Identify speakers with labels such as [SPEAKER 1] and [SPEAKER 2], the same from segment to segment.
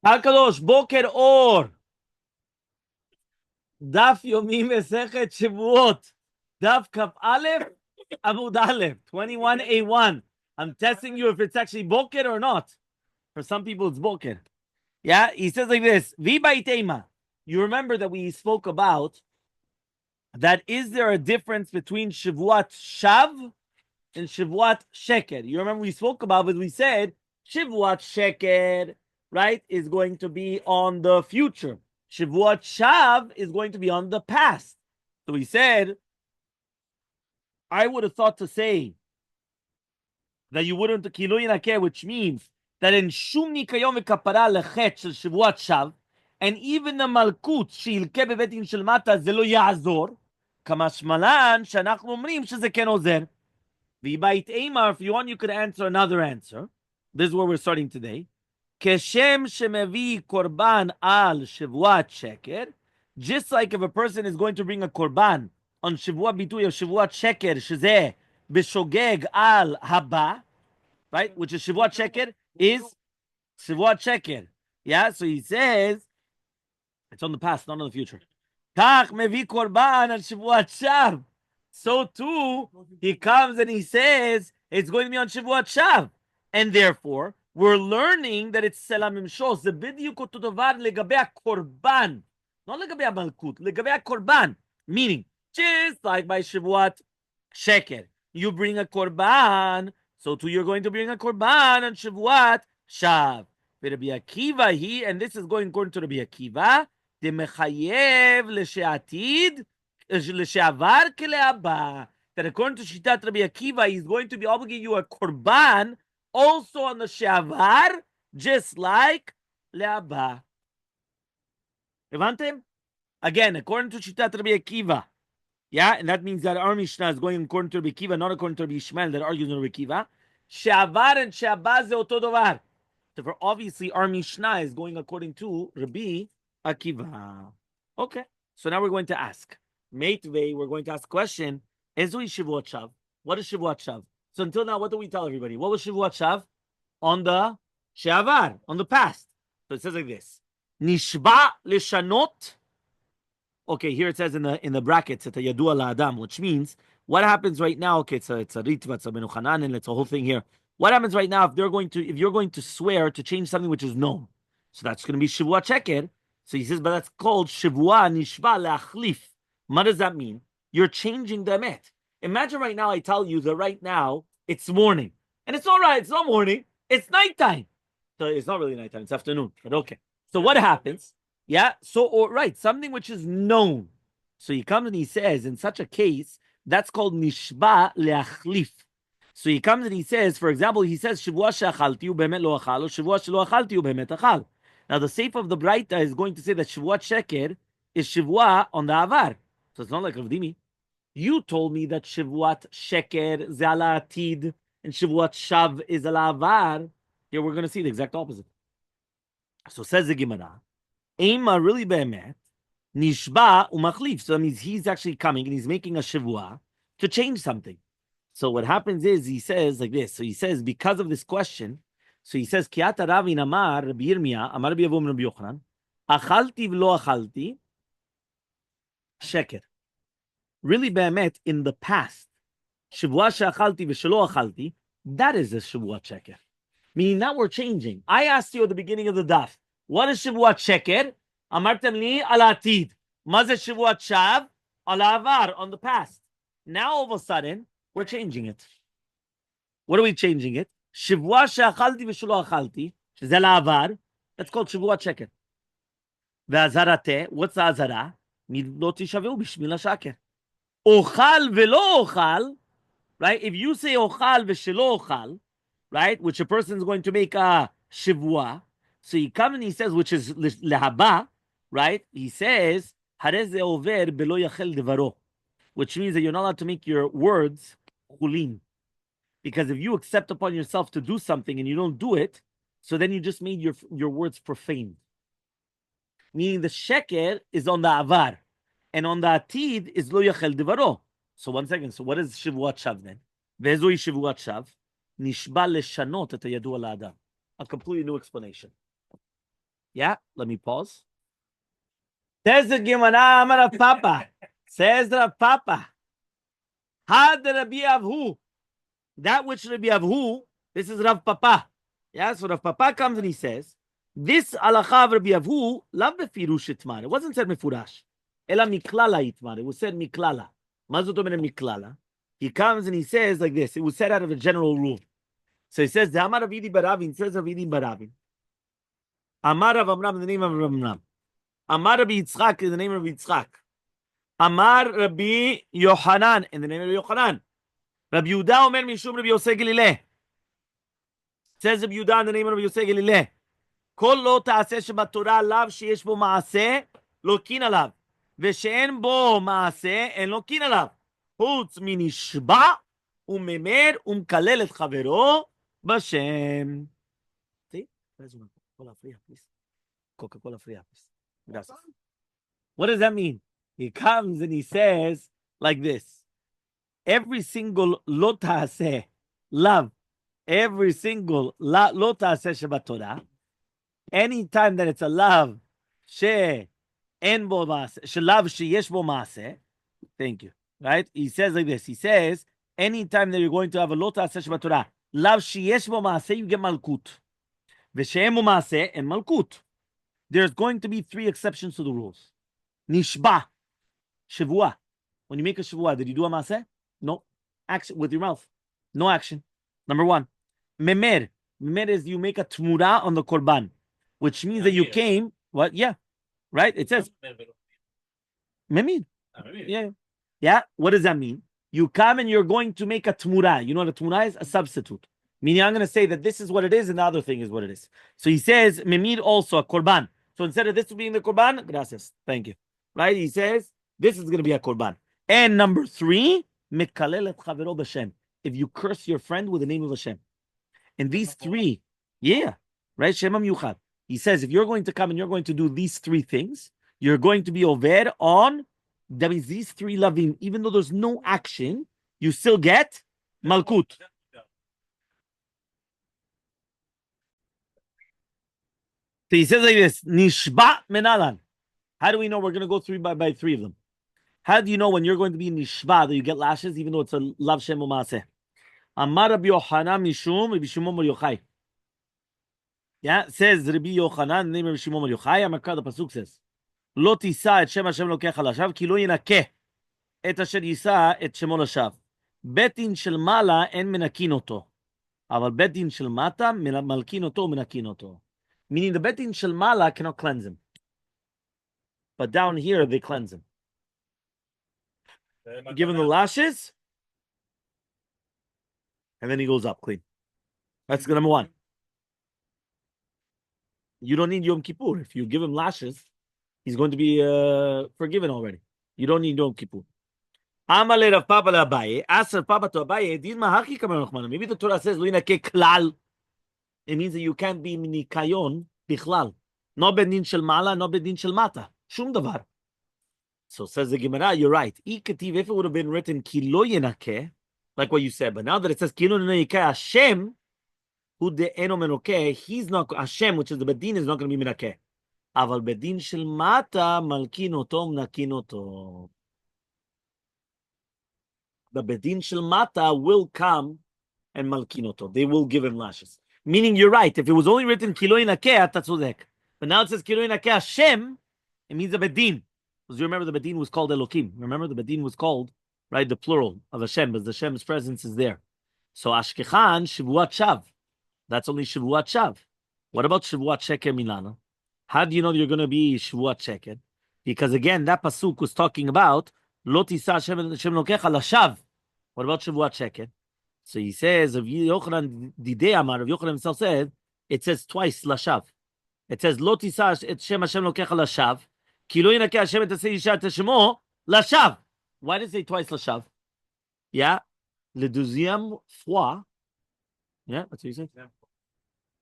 [SPEAKER 1] Hakadosh, Boker Or. Daf Yomi Masechet Shevuot Daf Kaf Aleph Amud Aleph 21A1. I'm testing you if it's actually Boker or not. For some people, it's Boker. Yeah, he says like this: Vibaitema. You remember that we spoke about that. Is there a difference between Shevuot Shav and Shevuot Sheker? You remember we spoke about it. We said Shevuot Sheker, right, is going to be on the future. Shevuot Shav is going to be on the past. So we said, I would have thought to say that you wouldn't Kilui Nakeh, which means that in Shum Nikayom Kapara Lechet Shel Shevuot Shav, and even the Malkut Sheilke Bebetin Shel Mata Ze Lo Ya'azor, Kamashmalan Shanachnu Omrim Sheze Ken Ozer. V'bait Eimar, if you want, you could answer another answer. This is where we're starting today. Keshem shemevi korban al Shevuot Sheker, just like if a person is going to bring a korban on Shevuot Bituy of Shevuot Sheker, shezeh b'shogeg al haba, right? Which is Shevuot Sheker is Shevuot Sheker. Yeah, so he says it's on the past, not on the future. Kach mevi korban al Shevuot Shav. So too, he comes and he says it's going to be on Shevuot Shav, and therefore we're learning that it's Selamim Shos. The bidiyuk otovar legabei korban, not legabei malkut, legabei korban. Meaning, just like by Shevuot Sheker, you bring a korban, so too you're going to bring a korban on Shevuot Shav. Rabbi Akiva, and this is going according to Rabbi Akiva, the mechayev l'she'atid, l'she'avar kele'aba. That according to Shitat Rabbi Akiva, he's going to be obligating you a korban also on the she'avar, just like le'aba. Evantem? Again, according to Shitat Rabbi Akiva, yeah, and that means that our Mishnah is going according to Rabbi Akiva, not according to Rabbi Ishmael that argues in Rabbi Akiva. She'avar and she'aba ze oto dovar. Therefore, obviously, our Mishnah is going according to Rabbi Akiva. Okay, so now we're going to ask. Meitvei, we're going to ask a question. Ezui Shevuot Shav. What is Shevuot Shav? So until now, what do we tell everybody? What was Shevuot Shav? On the She'avar, on the past. So it says like this: Nishba leshanot. Okay, here it says in the brackets, it's a yadua la'adam, which means what happens right now. Okay, it's a ritva, it's a menuchanan, and it's a whole thing here. What happens right now if you're going to swear to change something which is known? So that's going to be Shevuot Sheker. So he says, but that's called Shevuah Nishba Le'achlif. What does that mean? You're changing the emet. Imagine right now I tell you that right now it's morning. And it's all right, it's not morning, it's nighttime. So it's not really nighttime, it's afternoon, but okay. So what happens? Yeah, so right, something which is known. So he comes and he says, in such a case, that's called Nishba Le'achlif. So he comes and he says, for example, he says, Shevuah she'achalti u'bemet lo achal, or Shevuah she'lo achalti u'bemet achal. Now the Seif of the Braita is going to say that Shevuot Sheker is Shevuah on the Avar. So it's not like Rav Dimi. You told me that Shevuot Sheker is ala Atid and Shevuot Shav is ala Avar. Here we're going to see the exact opposite. So says the Gemara, Eima really be'emet, Nishba u'machlif. So that means he's actually coming and he's making a Shevuah to change something. So what happens is he says like this. So he says because of this question, so he says, Kiata Ravin Amar Rabbi Yirmiyah Amar Rabbi Avum Rabbi Yochanan Achalti v'lo achalti Sheker. Really, be'emet, in the past, Shevuah she'achalti v'shelo achalti, that is a Shevuot Sheker. Meaning now we're changing. I asked you at the beginning of the daf, what is Shevuot Sheker? Amartem li al atid. Maze Shevuot Shav al avar, on the past. Now all of a sudden we're changing it. What are we changing it? Shevuah she'achalti v'shelo achalti, shezel avar. That's called Shevuot Sheker. Ve'azarateh, what's the azara? Lo tishaveu b'shmil ha'shaker. Ochal velo ochal, right? If you say ochal v'shelo ochal, right, which a person is going to make a Shevuah, so he comes and he says, which is lehaba, right? He says, harez over belo yachel devaro, which means that you're not allowed to make your words chulin. Because if you accept upon yourself to do something and you don't do it, so then you just made your words profane. Meaning the sheker is on the avar, and on the atid is lo yachel devaro. So one second. So what is Shevuot Shav then? Ve'ezoi Shevuot Shav nishba leshanot et hayadua la'adam. A completely new explanation. Yeah, let me pause. Says the Gemara, Amar Rav Papa. Says Rav Papa. Had Rabbi Avhu. That which Rabbi Avhu, this is Rav Papa. Yeah, so Rav Papa comes and he says, this halacha of Rabbi Avhu, lav befirush itmar. It wasn't said mefurash. Ela miklala itmar. It was said miklala. Mazut omer miklala. He comes and he says like this. It was said out of a general rule. So he says, the Amar Avidi Baravin, says Avidi Baravin. Amar Rav Amram in the name of Rav Amram. Amar Rabbi Yitzchak in the name of Yitzchak. Amar Rabbi Yochanan in the name of Yochanan. Rabbi Yehuda Omer Mishum Rabbi Yosei Galilei. Says Rabbi Yehuda in the name of Rabbi Yosei Galilei. Kol lo ta'aseh shebatorah lav sheyesh bo ma'aseh lokin alav. Ve'she'en bo ma'aseh en lokin alav. Chutz minishba u'memer u'mkalel et chavero b'shem. See? Coca-Cola free, please. Coca-Cola free, please. Gracias. What does that mean? He comes and he says like this. Every single lo ta'aseh, love, every single lo ta'aseh shebatorah, anytime that it's a love, she en bo maaseh, shelav sheyesh bo maaseh, thank you, right? He says like this. He says, anytime that you're going to have a lo ta'aseh shebatorah, love sheyesh bo maaseh, you get malkut. V'she'en bo maaseh, and malkut. There's going to be 3 exceptions to the rules. Nishba, Shevuah. When you make a Shevuah, did you do a maaseh? No. Action with your mouth. No action. Number 1. Memer. Memer is you make a tmura on the korban, which means that you came. What? Yeah. Right? It says. Memir. Yeah. Yeah. What does that mean? You come and you're going to make a tmura. You know what a tmura is? A substitute. Meaning I'm going to say that this is what it is and the other thing is what it is. So he says, memir also, a korban. So instead of this being the korban, gracias. Thank you. Right? He says, this is going to be a korban. And number 3, mekalel et chavero b'shem. If you curse your friend with the name of Hashem. And these 3, yeah, right? Shema miyuchad. He says, if you're going to come and you're going to do these 3 things, you're going to be over on, that means these 3 lavim, even though there's no action, you still get malkut. So he says like this, nishba menalan. How do we know we're going to go 3 by 3 of them? How do you know when you're going to be nishba that you get lashes, even though it's a lav shem u'maaseh? Amar Rabbi Yochanan mishum Rabbi Shimon bar Yochai. Yeah, says Rabbi Yochanan, the name of Rabbi Shimon bar Yochai. Amakar, the pasuk says, "Lo tisa et shem Hashem lokecha lashav, ki lo yinakeh et asher yisa et shemo lashav. Betin shel mala en menakin oto, aval betin shel mata malkin oto menakin oto." Meaning the betin shel mala cannot cleanse him, but down here they cleanse him. Give him the lashes, and then he goes up clean. That's number 1. You don't need Yom Kippur. If you give him lashes, he's going to be forgiven already. You don't need Yom Kippur. Amaleh Rav Papa Abaye. Ask Rav Papa to Abaye. Maybe the Torah says, klal. It means that you can't be nikayon bichlal. No bedin shel mala, no bedin shel mata. Shum davar. So says the Gemara, you're right. If it would have been written kilo yenakeh, like what you said, but now that it says kilo yenakeh Hashem, who de eno menokeh, he's not Hashem, which is the bedin, is not going to be menakeh. Aval bedin shel mata malkin oto mnakin oto. The bedin shel mata will come and malkin oto. They will give him lashes. Meaning you're right. If it was only written kilo yenakeh, that's tzodek. But now it says kilo yenakeh Hashem, it means a bedin. Because you remember the bedin was called Elokim. Remember the bedin was called, right, the plural of Hashem, because the Hashem's presence is there. So Ashkechan, Shevuot Shav. That's only Shevuot Shav. What about Shevuot Sheker Milana? How do you know you're going to be Shevuot Sheker? Because again, that pasuk was talking about Lo tisa Hashem lokecha lashav. What about Shevuot Sheker? So he says, of Yochanan Didei Amar, of Yochanan himself said, it says twice lashav. It says Lo tisa Hashem lokecha lashav. Ki lo yinakeh Hashem et aseh isha et shemo lashav. Why did it say twice lashav? Yeah, le deuxième fois. Yeah, that's what he said.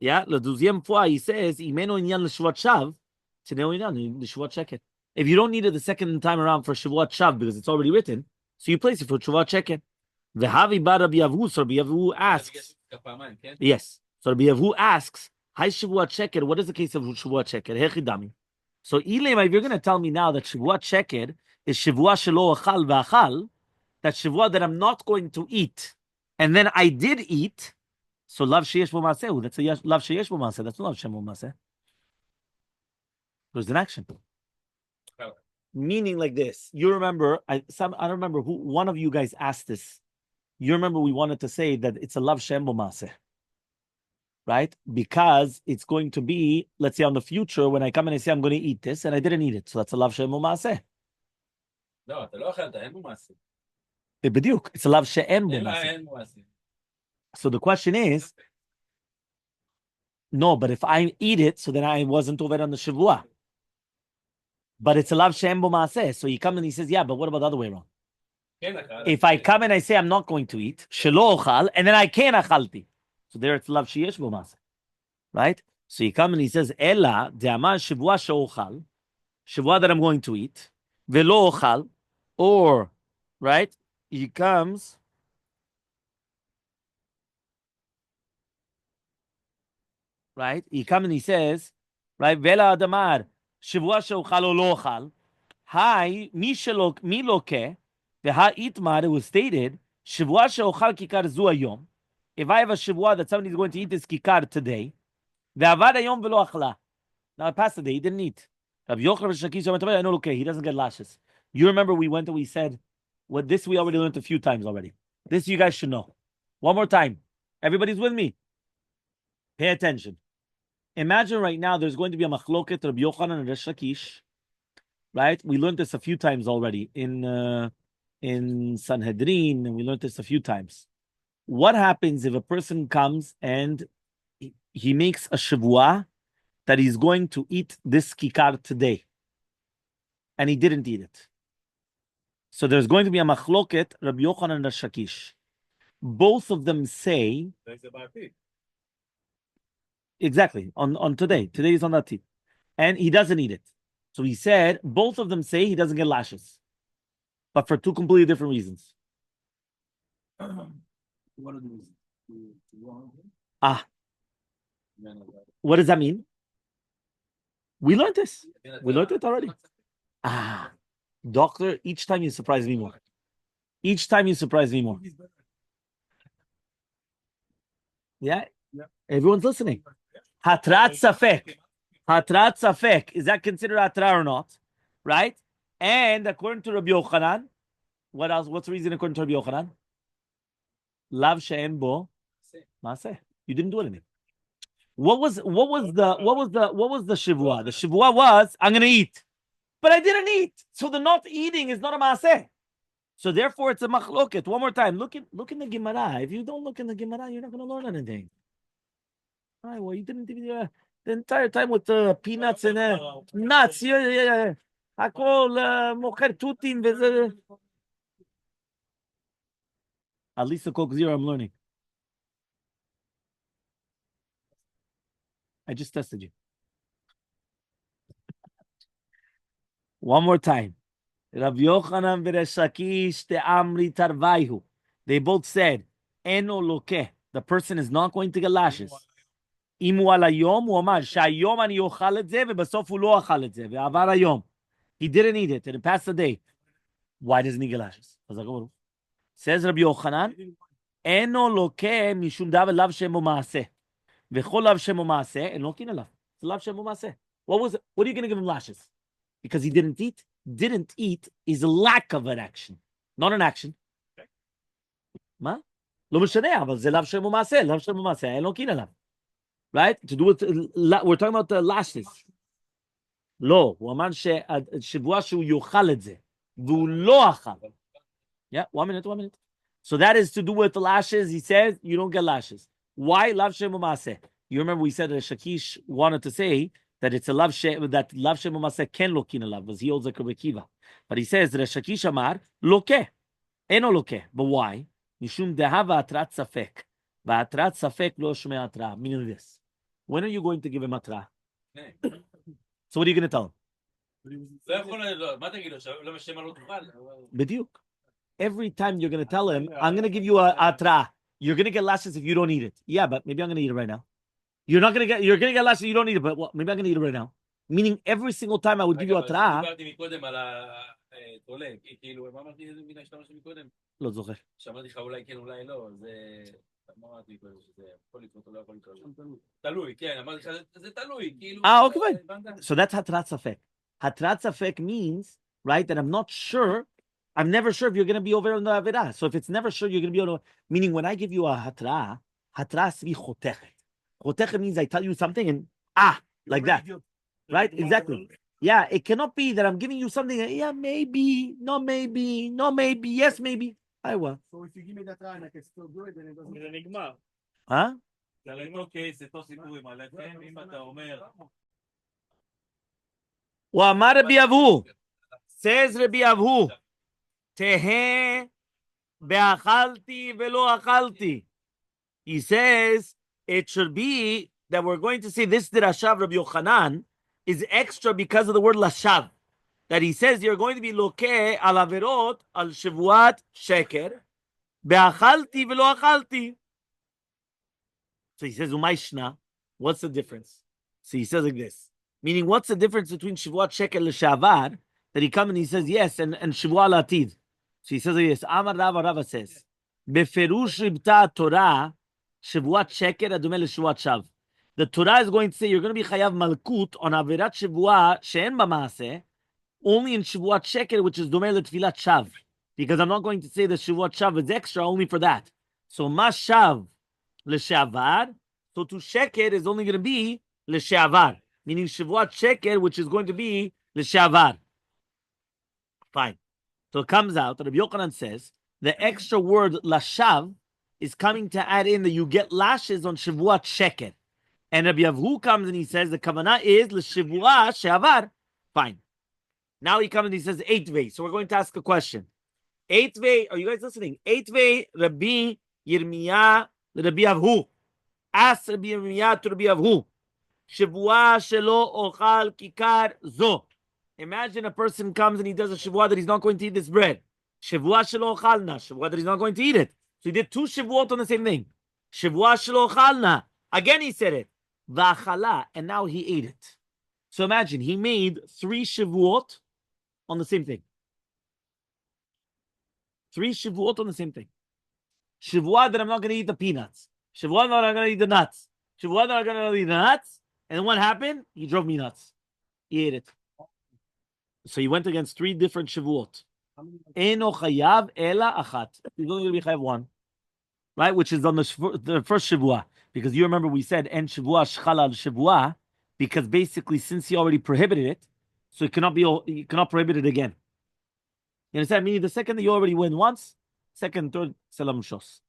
[SPEAKER 1] Yeah, le deuxième fois, he says, imeno inyan l'shevuot shav, t'neo inyan l'shevuot sheket. If you don't need it the second time around for Shevuot Shav because it's already written, so you place it for Shevuot Sheket. V'havi ba Rabbi Yavu, so Rabbi Yavu asks. Yes. So Rabbi Yavu asks, Hi Shevuot Sheked. What is the case of Shevuot Sheked? Hechidami. So Ilema, if you're going to tell me now that Shevuot Sheked is Shevuah Shelo Achal V'Achal, that Shevuah that I'm not going to eat, and then I did eat, so Lav Sheyesh Bo Maaseh. That's a Lav Sheyesh Bo Maaseh. That's not Lav Shem Bo Maaseh. There's an action. Meaning like this. You remember, I don't remember who, one of you guys asked this. You remember we wanted to say that it's a Lav Shem Bo Maaseh. Right? Because it's going to be, let's say, on the future, when I come and I say I'm going to eat this, and I didn't eat it. So that's a Lav Shem Bo Maaseh.
[SPEAKER 2] לא, אתה לא אכלת, אין בו מעשה.
[SPEAKER 1] בדיוק. It's a Lav She'en Bo Maaseh.
[SPEAKER 2] אין בו מעשה.
[SPEAKER 1] So the question is, no, but if I eat it, so then I wasn't over on the Shevuah. But it's a Lav She'en Bo Maaseh. So he comes and he says, yeah, but what about the other way around? If I come and I say I'm not going to eat, Shelo Ochal, and then I can't Achalti. So there it's Lav Sheyesh Bo Maaseh. Right? So he comes and he says, Ella, de'amar Shevuah she'ochal, Shevuah that I'm going to eat, ve'lo ochal, or, right? He comes, right? He comes and he says, right? Ve'la adamar Shevuah she'ochal or lo ochal, hai mi loke, ve'ha itmar, it was stated, Shevuah she'ochal kikar zu hayom. If I have a Shevuah that somebody's going to eat this kikar today, ve'avad hayom ve'lo achla. Now it passed the day, he didn't eat. Rabbi Yochanan Shakish, I know, okay, he doesn't get lashes. You remember we went and we said, what this we already learned a few times already. This you guys should know. One more time. Everybody's with me. Pay attention. Imagine right now there's going to be a machloket Rabbi Yochanan and Resh Lakish. Right? We learned this a few times already in Sanhedrin, and we learned this a few times. What happens if a person comes and he makes a Shevuah that he's going to eat this kikar today, and he didn't eat it? So there's going to be a machloket, Rabbi Yochanan and Shakish. Both of them say exactly on today. Today is on that tea, and he doesn't eat it. So he said both of them say he doesn't get lashes, but for two completely different reasons.
[SPEAKER 2] What are the reasons?
[SPEAKER 1] What does that mean? We learned this. We learned it already. Doctor, each time you surprise me more. Each time you surprise me more. Yeah? Everyone's listening. Hatrat safek. Hatrat safek. Is that considered hatra or not? Right? And according to Rabbi Yochanan, what else? What's the reason according to Rabbi Yochanan? Lav she'en bo maaseh. You didn't do anything. What was the Shevuah? The Shevuah was, I'm gonna eat. But I didn't eat. So the not eating is not a maaseh. So therefore it's a machloket. One more time. Look in the Gemara. If you don't look in the Gemara, you're not going to learn anything. All right, well, you didn't even the entire time with peanuts and nuts. Yeah. Hakol mocher tutin. At least the Coke Zero I'm learning. I just tested you. One more time. Rav Yochanan v'Resh Lakish te'amri tarvayhu. They both said, eno lokeh. The person is not going to get lashes. Imu al hayom, הוא אמר, שהיום אני אוכל את זה, ובסוף הוא לא אכל את זה, ועבר היום. He didn't eat it, and it passed the day. Why doesn't he get lashes? Says Rabbi Yochanan, eno lokeh mishum דבר לאו שם בו מעשה. וכל לאו שם בו מעשה, אין לו קין עליו. זה לאו שם בו מעשה. What are you going to give him lashes? Because he didn't eat? Didn't eat is a lack of an action, not an action. מה? לא משנה, אבל זה לאו שם בו מעשה, לאו שם בו מעשה, אין לו קין עליו. Right? To do with, we're talking about the lashes. לא, הוא אמר שבוע שהוא יאכל את זה, והוא לא אכל. Yeah, one minute. So that is to do with the lashes. He says you don't get lashes. Why? Lav Shem U'Maaseh. You remember we said that Shakish wanted to say that it's a Lav Shem U'Maaseh can lokin alav, because he holds like a Rekiva. But he says that Shakish Amar lokeh, eno lokeh. But why? Mishum dehava atrat safek, va'atrat safek lo shmei atra. Meaning this: when are you going to give him atra? So what are you going to tell him? בדיוק. Every time you're going to tell him, I'm going to give you a atra. You're going to get lashes if you don't eat it. Yeah, but maybe I'm going to eat it right now. You're gonna get lashes, you don't need it, but well, maybe I'm gonna eat it right now. Meaning every single time I would give you התראה.
[SPEAKER 2] דיברתי מקודם על התולה, כאילו, מה אמרתי איזה מילה שאתה משהו מקודם?
[SPEAKER 1] לא זוכר.
[SPEAKER 2] שאמרתי לך אולי כן, אולי לא, זה... מה אמרתי מקודם שזה יכול לקרות או לא יכול לקרות? תלוי, כן, אמרתי לך, זה תלוי, כאילו...
[SPEAKER 1] Okay, fine. So that's התרת ספק. התרת ספק means, right, that I'm not sure, I'm never sure if you're going to be over on the Avirah. So if it's never sure you're going to be over, meaning when I give you a hatra has to be chotechet. Chotechet means I tell you something and like that. Right? Exactly. Yeah, it cannot be that I'm giving you something, yeah, maybe, no maybe, no maybe, yes maybe. I will.
[SPEAKER 3] So if you give me that try and I can still do it, then it doesn't...
[SPEAKER 2] זה נגמר. זה לא קייס, זה אותו סיפור עם הלחם, אם אתה אומר...
[SPEAKER 1] הוא אמר רבי אבהו, says רבי אבהו, תהה באכלתי ולא אכלתי. He says, it should be that we're going to say this dirashav Rabbi Yochanan is extra because of the word lashav. That he says you're going to be lokeh al averot al shevuat sheker be'achalti v'lo achalti. So he says umayshna. What's the difference? So he says like this, meaning what's the difference between shevuat sheker l'shavar that he comes and he says yes and shevuat latid. So he says like this. Amar Rava says beferush ribta Torah shevuat sheker adumeh l'shevuat shav. The Torah is going to say you're going to be chayav malkut on avirat shevuah she'en b'maaseh only in Shevuot Sheker, which is Domei L'Tfilat Shav. Because I'm not going to say the Shevuot Shav is extra only for that. So Mas Shav L'Shavar, so to Sheker is only going to be L'Shavar. Meaning Shevuot Sheker, which is going to be L'Shavar. Fine. So it comes out that Rabbi Yochanan says, the extra word Lashav is coming to add in that you get lashes on Shevuot Sheker. And Rabbi Avhu comes and he says, the Kavanah is L'Shevuah She'avar. Fine. Now he comes and he says, Eitvei. So we're going to ask a question. Eitvei, are you guys listening? Eitvei, Rabbi Yirmiyah, Rabbi Avhu. Ask Rabbi Yirmiyah to Rabbi Avhu. Shevuah shelo ochal kikar zo. Imagine a person comes and he does a shevuah that he's not going to eat this bread. Shevuah shelo ochalna. Shevuah that he's not going to eat it. So he did two shevuot on the same thing. Shevuah shelo ochalna. Again he said it. V'achala. And now he ate it. So imagine, he made 3 shevuot on the same thing. 3 shevuot on the same thing. Shevuah that I'm not going to eat the peanuts. Shevuah that I'm going to eat the nuts. Shevuah that I'm going to eat the nuts. And then what happened? He drove me nuts. He ate it. So he went against 3 different shevuot. Eno chayav ela achat. He's only going to be chayav 1. Right? Which is on the first shevuah. Because you remember we said, en shevuah shchala al shevuah. Because basically, since he already prohibited it, so you cannot prohibit it again. You understand? Meaning the second that you already win once, second, third, salam shos.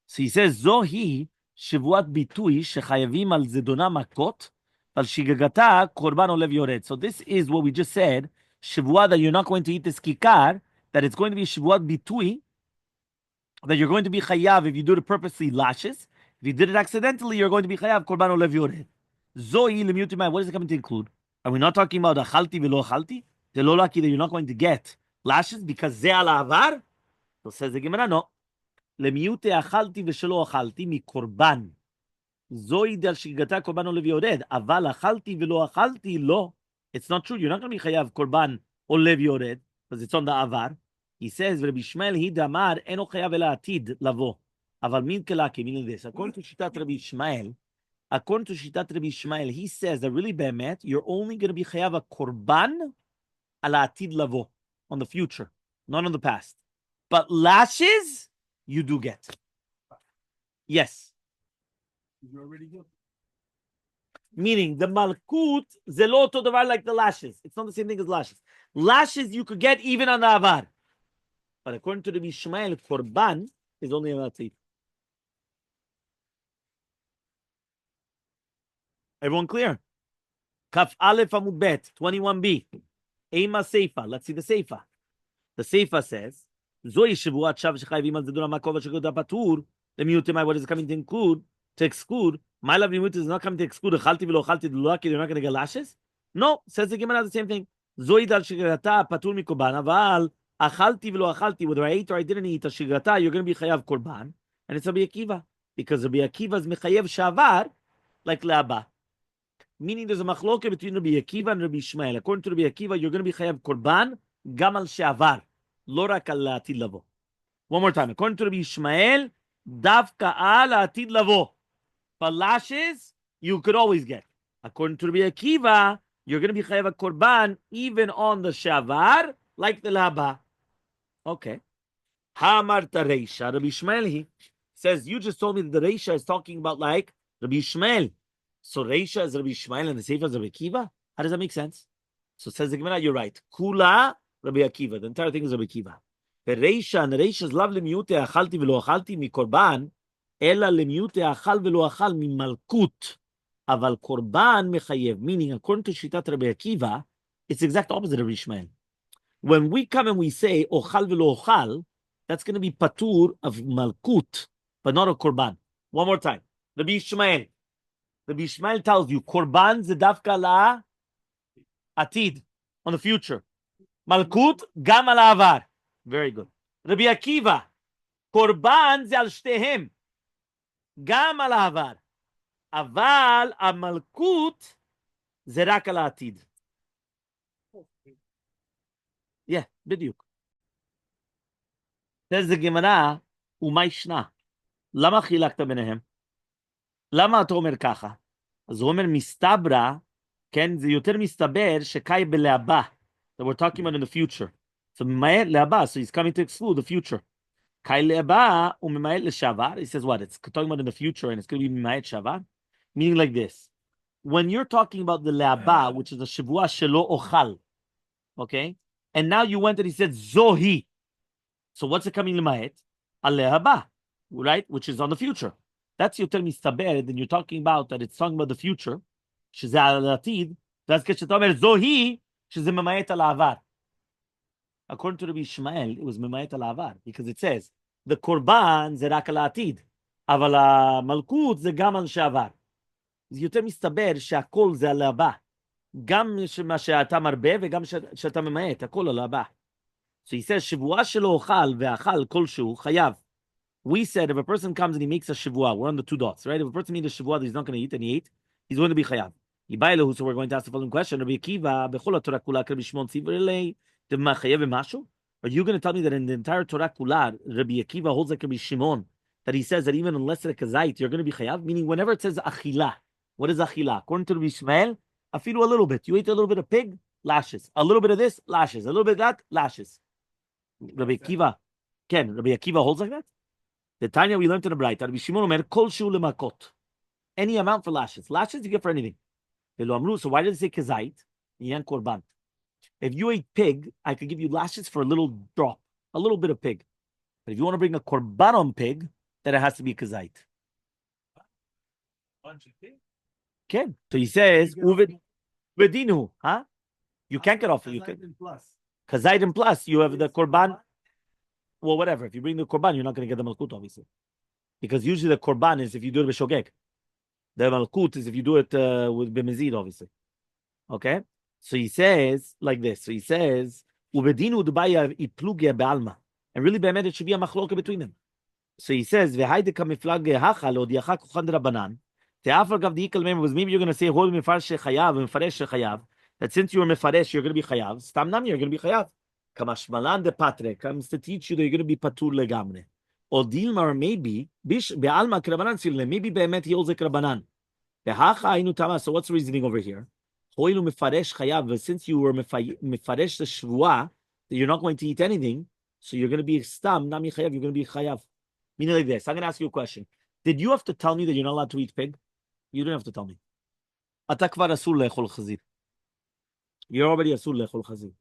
[SPEAKER 1] So he says, Zohi shevuat bitui shechayavim al zedona makot al shigagata korban olev yored. So this is what we just said, shevuat that you're not going to eat this kikar, that it's going to be shevuat bitui, that you're going to be chayav if you do it purposely lashes. If you did it accidentally, you're going to be chayav korban olev yored. Zohi lemiutimai, what is it coming to include? Are we not talking about achalti velo achalti? The lo laki that you're not going to get lashes because ze ala avar? So says the Gemara, no. Lemiute achalti veshelo achalti mi korban. Zohi del shigata korban olev yored. Aval achalti velo achalti lo. It's not true. You're not going to be chayav korban olev yored because it's on the avar. He says, Rabbi Ishmael hi damar eno chayav ela atid lavo. Aval min kelaki, meaning this. According to Shitat Rabbi Ishmael, according to Shitat Rabbi Ishmael, he says that really be'emet, you're only going to be chayav a korban ala atid lavo, on the future, not on the past. But lashes, you do get. Yes.
[SPEAKER 3] You're already good.
[SPEAKER 1] Meaning, the malkut, zelo to davar like the lashes. It's not the same thing as lashes. Lashes you could get even on the avar. But according to Rabbi Ishmael, korban is only on atid. Everyone clear? Kaf Aleph Amud Bet, 21b. Ema Seifa. Let's see the Seifa. The Seifa says, Zoi Shevuat Shav Shechayvim al Zedura Makova Shegoda Patur. The Miutimai, what is it coming to include? To exclude. My love Mimut is not coming to exclude. Chalti v'lo chalti d'lulaki, you're not going to get lashes? No. Says the Gemara the same thing. Zoi dal Shigata Patur Mikoban. Aval Achalti v'lo achalti. Whether I ate or I didn't eat a Shigata, you're going to be Chayav Korban. And it's Rabbi Akiva. Because Rabbi Akiva is Mechayev Shavar. like le'aba. Meaning there's a machloke between Rabbi Akiva and Rabbi Ishmael. According to Rabbi Akiva, you're going to be chayav korban gam al she'avar, lo rak al la'atid lavo. One more time. According to Rabbi Ishmael, davka al la'atid lavo. But lashes, you could always get. According to Rabbi Akiva, you're going to be chayav korban even on the shavar, like the laba. Okay. Hamarta reisha. Rabbi Ishmael he says, you just told me that the reisha is talking about like Rabbi Ishmael. So reisha is Rabbi Ishmael and the sefer is Rabbi Akiva? How does that make sense? So says the Gemara, you're right. Kula Rabbi Akiva. The entire thing is Rabbi Akiva. The reisha and the reisha is lav lemiute achalti velo achalti mi korban. Ela lemiute achal velo achal mi malkut. Aval korban mechayev. Meaning, according to Shitat Rabbi Akiva, it's the exact opposite of Rabbi Ishmael. When we come and we say ochal velo ochal, that's going to be patur of malkut, but not a korban. One more time. Rabbi Ishmael. Rabbi Ishmael tells you korban zedavka la atid, on the future. Malkut gam al avar. Very good. Rabbi Akiva. Korban ze al shtehem. Gam al avar. Aval a malkut ze rak al atid. Yeah, bediuk. Says the Gemara, ומה ישנה? למה חילקת ביניהם? למה אתה אומר ככה? אז הוא אומר, מסתברא, כן, זה יותר מסתבר שקאי בלהבא. That we're talking about in the future. So ממעט להבא, so he's coming to exclude the future. קאי להבא, הוא ממעט לשעבר. He says what? It's talking about in the future and it's going to be ממעט שעבר? Meaning like this. When you're talking about the להבא, which is the שבוע שלא אוכל, okay? And now you went and he said, zohi. So what's it coming למעט? Aleh right? Which is on the future. That's yoter mistaber. Then you're talking about that it's talking about the future. שזה על העתיד. ואז כשאתה אומר זוהי, שזה ממעט על העבר. According to Rabbi Ishmael, it was ממעט על העבר. Because it says, the korban זה רק על העתיד. אבל המלכות זה גם על שעבר. זה יותר מסתבר שהכל זה על הבא. גם מה שאתה מרבה וגם שאתה ממעט. הכל על הבא. So he says, שבועה שלא אוכל ואכל כלשהו חייב. We said if a person comes and he makes a Shevuah, we're on the two dots, right? If a person made a Shevuah that he's not going to eat and he ate, he's going to be chayav. So we're going to ask the following question: Rabbi Akiva, bechol Torah kula Rabbi Shimon tzivurei chayav b'mashu? Are you going to tell me that in the entire Torah kula, Rabbi Akiva holds like Rabbi Shimon, that he says that even unless it's a kazait, you're going to be chayav? Meaning, whenever it says achila, what is achila? According to Rabbi Ishmael, afilu a little bit. You ate a little bit of pig, lashes. A little bit of this, lashes. A little bit of that, lashes. Rabbi Akiva, Rabbi Akiva holds like that? The Tanya we learned in the Braita, Rabbi Shimon Omer, kol shu lemakot. Any amount for lashes. Lashes you get for anything. So why did it say kezait? Yan korban. If you ate pig, I could give you lashes for a little drop, a little bit of pig. But if you want to bring a korban on pig, then it has to be kezait.
[SPEAKER 2] Bunch of pig?
[SPEAKER 1] Okay. So he says, uvedinu, huh? You can't get off it. You can. Kezait and plus, you have the korban. Well, whatever. If you bring the korban, you're not going to get the malkut, obviously. Because usually the korban is if you do it with shogeg. The malkut is if you do it with b'mezid, obviously. Okay? So he says like this. So he says, Ubedinu d'baya iplugya be'alma. And really, be'emet, it should be a machloka between them. So he says, V'haide ka miflag hachal od yachak kuchan d'rabanan. Te'afar gav di'ikal members. Maybe you're going to say, Hol mefaresh shechayav, mefaresh shechayav. That since you are mefaresh, you're going to be chayav. Stam nam, you're going to be chayav. Kamashmalan de patre comes to teach you that you're going to be patur legamre. Or dilmar maybe bish be'alma krabanan silne. Maybe be'emet he holds a krabanan. Be'hacha ainu tama. So what's the reasoning over here? Hoilu mefaresh chayav. Since you were mefaresh the shvuah that you're not going to eat anything, so you're going to be stam nami chayav. You're going to be chayav. Meaning like this. I'm going to ask you a question. Did you have to tell me that you're not allowed to eat pig? You don't have to tell me. Ata kvar asur le'echol chazir. You're already asur le'echol chazir.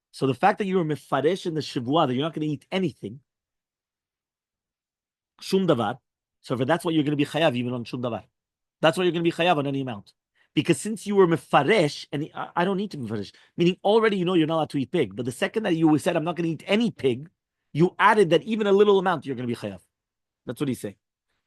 [SPEAKER 1] So the fact that you were mefaresh in the Shevuah, that you're not going to eat anything, shum davar, so that's why you're going to be chayav even on shum davar. That's why you're going to be chayav on any amount. Because since you were mefaresh, and I don't need to be mefaresh, meaning already you know you're not allowed to eat pig, but the second that you said, I'm not going to eat any pig, you added that even a little amount, you're going to be chayav. That's what he's saying.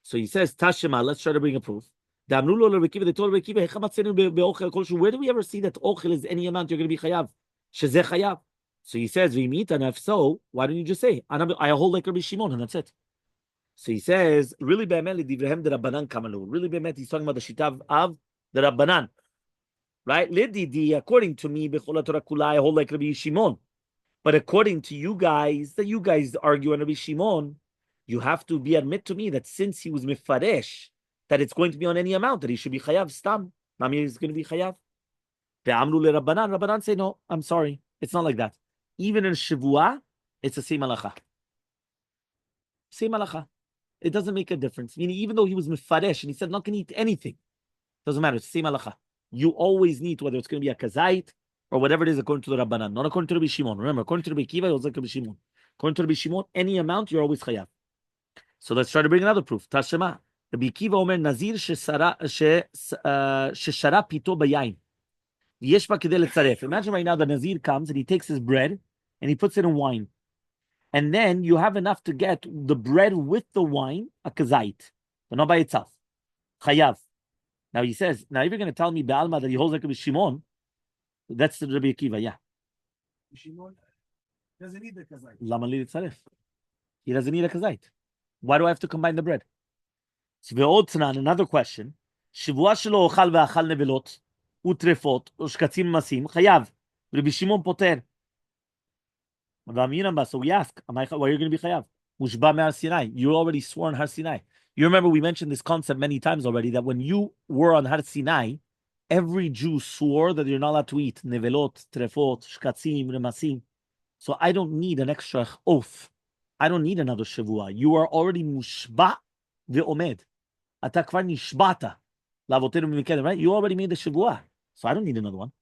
[SPEAKER 1] So he says, Tashema, let's try to bring a proof. They told Rabbi Akiva, where do we ever see that ochel is any amount you're going to be chayav? Shezeh chayav. So he says, "V'imit and if so, why don't you just say I hold like Rabbi Shimon and that's it?" So he says, really be'emet lidivrehem de Rabbanan kamalu. Really be'emet, he's talking about the shita of the Rabbanan. Right? Lididi, according to me, b'chol Torah kulai, I hold like Rabbi Shimon. But according to you guys, that you guys argue on Rabbi Shimon, you have to admit to me that since he was mifaresh, that it's going to be on any amount, that he should be chayav stam. Nami is going to be chayav. Ve'amru le Rabbanan. Rabbanan say, no, I'm sorry. It's not like that. Even in Shevuah, it's the same halacha. Same halacha. It doesn't make a difference. Meaning, even though he was mifaresh and he said not going to eat anything, doesn't matter. It's the same halacha. You always need, whether it's going to be a kazait or whatever it is, according to the Rabbanan, not according to Rabbi Shimon. Remember, according to Rabbi Kiva, it was like Rabbi Shimon. According to Rabbi Shimon, any amount, you're always chayav. So let's try to bring another proof. Tashema. Rabbi Kiva omer nazir sheshara pito bayayin. Imagine right now the Nazir comes and he takes his bread and he puts it in wine. And then you have enough to get the bread with the wine, a kazait, but not by itself. Chayav. Now he says, now if you're going to tell me Be'alma that he holds like a Shimon, that's the Rabbi Akiva, yeah.
[SPEAKER 3] Shimon doesn't need the kazait.
[SPEAKER 1] Lama li tzaref. He doesn't need a kazait. Why do I have to combine the bread? So another question. Shevuah shelo ochal ve'achal nevelot. Utrefot, ushkatzim masim, chayav. Rabbi Shimon poter. So we ask, why are you going to be chayav? Mushba me'ar Sinai. You already swore on Har Sinai. You remember we mentioned this concept many times already, that when you were on Har Sinai, every Jew swore that you're not allowed to eat nevelot, trefot, shkatzim, remasim. So I don't need an extra oath. I don't need another Shevuah. You are already mushba ve'omed. Ata kvar nishbata. Right? You already made the Shevuah. So I don't need another one.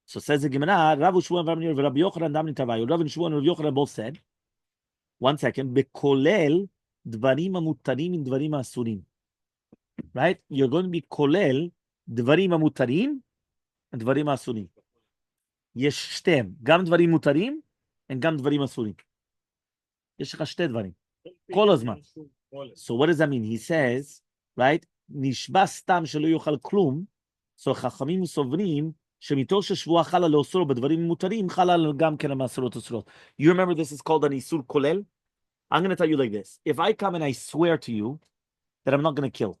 [SPEAKER 1] So says the Gemara, Rav Shmuel and Rabbi Yochanan Damni Tavayu. Rav Shmuel and Rabbi Yochanan both said, 1 second, bekolel dvarim amutarim in dvarim asurim. Right? You're going to be kolel dvarim amutarim and dvarim asurim. Yesh shtem, gam dvarim mutarim and gam dvarim asurim. Yesh לך שתי דברים. כל הזמן. So what does that mean? He says, right? נשבע סתם שלא יאכל כלום. So חכמים סוברים שמתוך ששבועה חלה לאוסרו בדברים מותרים, חלה גם כן המאסרות אוסרות. You remember this is called an איסור כולל? I'm going to tell you like this. If I come and I swear to you that I'm not going to kill,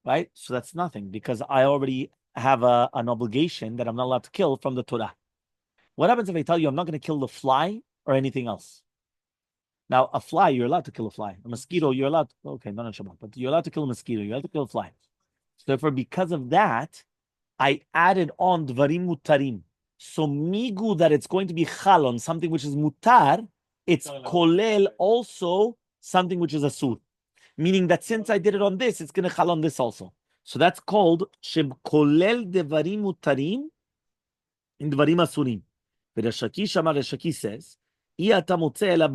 [SPEAKER 1] right? So that's nothing because I already have an obligation that I'm not allowed to kill from the Torah. What happens if I tell you I'm not going to kill the fly or anything else? Now, a fly, you're allowed to kill a fly. A mosquito, you're allowed to, okay, not on Shabbat, but you're allowed to kill a mosquito. You're allowed to kill a fly. So therefore, because of that, I added on dvarim mutarim. So migu that it's going to be chalon, something which is mutar, it's kolel also something which is asur. Meaning that since I did it on this, it's going to chalon this also. So that's called shem kolel devarim mutarim in dvarim asurim. But Rashaki says, אתה מוצא אלא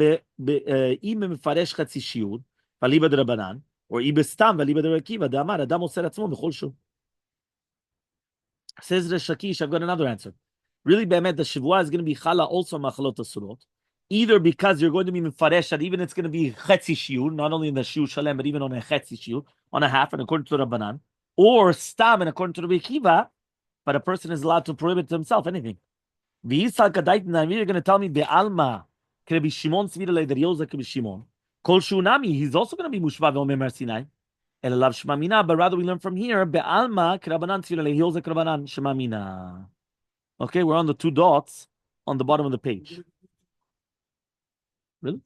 [SPEAKER 1] אם מפרש חצי שיעור, ואליבא דרבנן, או אם בסתם ואליבא דרבי עקיבא, דאמר, אדם מוסר עצמו בכל שיעור. Says Reshakish, I've got another answer. Really, באמת, the Shevuah is going to be chala also machalot asurot, either because you're going to be mefaresh that even it's going to be chetzi shiur, not only in the shiur shalem, but even on a chetzi shiur, on a half, and according to the Rabbanan, or stam, and according to Rabbi Akiva, but a person is allowed to prohibit himself anything. You're going to tell me be'alma Rabbi Shimon Svirale that Yozak Rabbi Shimon. Kol Shunami, he's also going to be Mushva ve'omer Mar Sinai. Elalav Shmamina, but rather we learn from here be'alma Rabbanan Svirale Yozak Rabbanan Shmamina. Okay, we're on the 2 dots on the bottom of the page. Really?